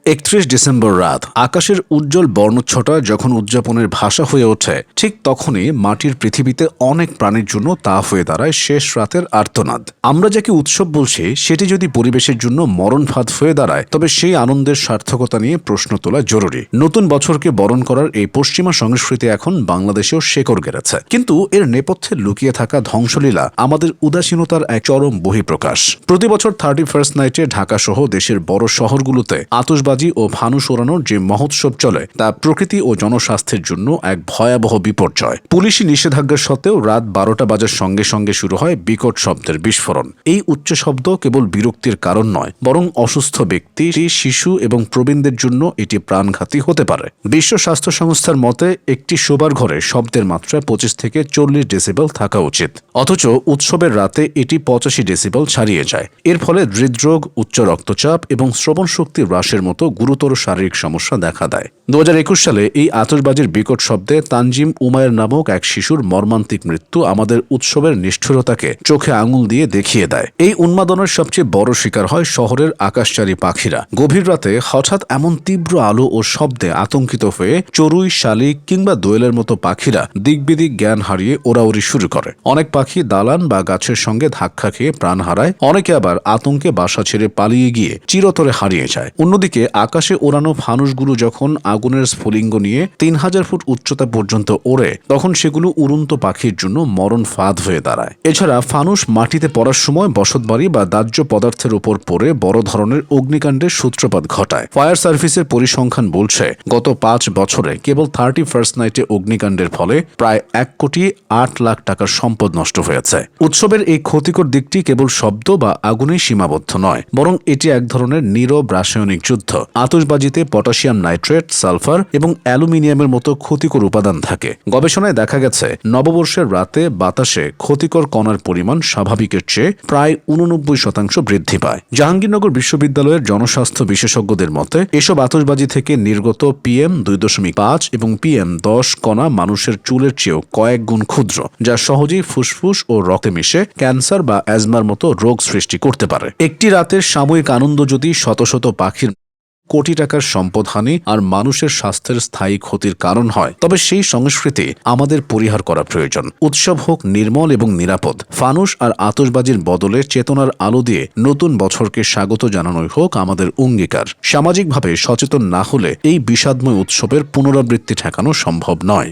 31 December রাত আকাশের উজ্জ্বল বর্ণচ্ছটা যখন উদযাপনের ভাষা হয়ে ওঠে, ঠিক তখনই মাটির পৃথিবীতে অনেক প্রাণীর জন্য তা হয়ে দাঁড়ায় শেষ রাতের আর্তনাদ। আমরা যাকে উৎসব বলছি সেটি যদি পরিবেশের জন্য মরণ ফাঁদ হয়ে দাঁড়ায়, তবে সেই আনন্দের সার্থকতা নিয়ে প্রশ্ন তোলা জরুরি। নতুন বছরকে বরণ করার এই পশ্চিমা সংস্কৃতি এখন বাংলাদেশেও শেকড় গেড়েছে, কিন্তু এর নেপথ্যে লুকিয়ে থাকা ধ্বংসলীলা আমাদের উদাসীনতার এক চরম বহিঃপ্রকাশ। প্রতি বছর 31st নাইটে ঢাকা সহ দেশের বড় শহরগুলোতে আতশবাজি ও ফানুস ওড়ানোর যে মহোৎসব চলে, তা প্রকৃতি ও জনস্বাস্থ্যের জন্য এক ভয়াবহ বিপর্যয়। পুলিশি নিষেধাজ্ঞা সত্ত্বেও রাত 12টা বাজার সঙ্গে সঙ্গে শুরু হয় বিকট শব্দের বিস্ফোরণ। এই উচ্চ শব্দ কেবল বিরক্তির কারণ নয়, বরং অসুস্থ ব্যক্তি, শিশু এবং প্রবীণদের জন্য এটি প্রাণঘাতী হতে পারে। বিশ্ব স্বাস্থ্য সংস্থার মতে একটি শোবার ঘরে শব্দের মাত্রা 25 থেকে 40 ডেসিবেল থাকা উচিত, অথচ উৎসবের রাতে এটি 85 ডেসিবেল ছাড়িয়ে যায়। এর ফলে হৃদরোগ, উচ্চ রক্তচাপ এবং শ্রবণ শক্তি হ্রাসের মতো গুরুতর শারীরিক সমস্যা দেখা দেয়। 2021 সালে এই আতশবাজির বিকট শব্দে তানজিম উমায়ের নামক এক শিশুর মর্মান্তিক মৃত্যু আমাদের উৎসবের নিষ্ঠুরতাকে চোখে আঙুল দিয়ে দেখিয়ে দেয়। এই উন্মাদনার সবচেয়ে বড় শিকার হয় শহরের আকাশচারী পাখিরা। গভীর রাতে হঠাৎ এমন তীব্র আলো ও শব্দে আতঙ্কিত হয়ে চড়ুই, শালিক কিংবা দোয়েলের মতো পাখিরা দিকবিদিক জ্ঞান হারিয়ে ওড়াউড়ি শুরু করে। অনেক পাখি দালান বা গাছের সঙ্গে ধাক্কা খেয়ে প্রাণ হারায়, অনেকে আবার আতঙ্কে বাসা ছেড়ে পালিয়ে গিয়ে চিরতরে হারিয়ে যায়। অন্যদিকে আকাশে ওড়ানো ফানুসগুলো যখন আগুনের স্ফুলিঙ্গ নিয়ে 3000 ফুট উচ্চতা পর্যন্ত ওড়ে, তখন সেগুলো উড়ন্ত পাখির জন্য মরণ ফাঁদ হয়ে দাঁড়ায়। এছাড়া ফানুস মাটিতে পড়ার সময় বসতবাড়ি বা দাহ্য পদার্থের উপর পড়ে বড় ধরনের অগ্নিকাণ্ডের সূত্রপাত ঘটায়। ফায়ার সার্ভিসের পরিসংখ্যান বলছে, গত 5 বছরে কেবল 31st নাইটে অগ্নিকাণ্ডের ফলে প্রায় 1,08,00,000 টাকার সম্পদ নষ্ট হয়েছে। উৎসবের এই ক্ষতিকর দিকটি কেবল শব্দ বা আগুনেই সীমাবদ্ধ নয়, বরং এটি এক ধরনের নীরব রাসায়নিক যুদ্ধ। আতশবাজিতে পটাশিয়াম নাইট্রেট, সালফার এবং অ্যালুমিনিয়ামের মতো ক্ষতিকর উপাদান থাকে। গবেষণায় দেখা গেছে, নববর্ষের রাতে বাতাসে ক্ষতিকর কণার পরিমাণ স্বাভাবিকের চেয়ে প্রায় 89% বৃদ্ধি পায়। জাহাঙ্গীরনগর বিশ্ববিদ্যালয়ের জনস্বাস্থ্য বিশেষজ্ঞদের মতে, এসব আতশবাজি থেকে নির্গত PM2.5 এবং PM10 কণা মানুষের চুলের চেয়েও কয়েক গুণ ক্ষুদ্র, যা সহজেই ফুসফুস ও রক্তে মিশে ক্যান্সার বা অ্যাজমার মতো রোগ সৃষ্টি করতে পারে। একটি রাতের সাময়িক আনন্দ যদি শত শত পাখির কোটি টাকার সম্পদহানি আর মানুষের স্বাস্থ্যের স্থায়ী ক্ষতির কারণ হয়, তবে সেই সংস্কৃতি আমাদের পরিহার করা প্রয়োজন। উৎসব হোক নির্মল এবং নিরাপদ। ফানুস আর আতশবাজির বদলে চেতনার আলো দিয়ে নতুন বছরকে স্বাগত জানানোই হোক আমাদের অঙ্গীকার। সামাজিকভাবে সচেতন না হলে এই বিষাদময় উৎসবের পুনরাবৃত্তি ঠেকানো সম্ভব নয়।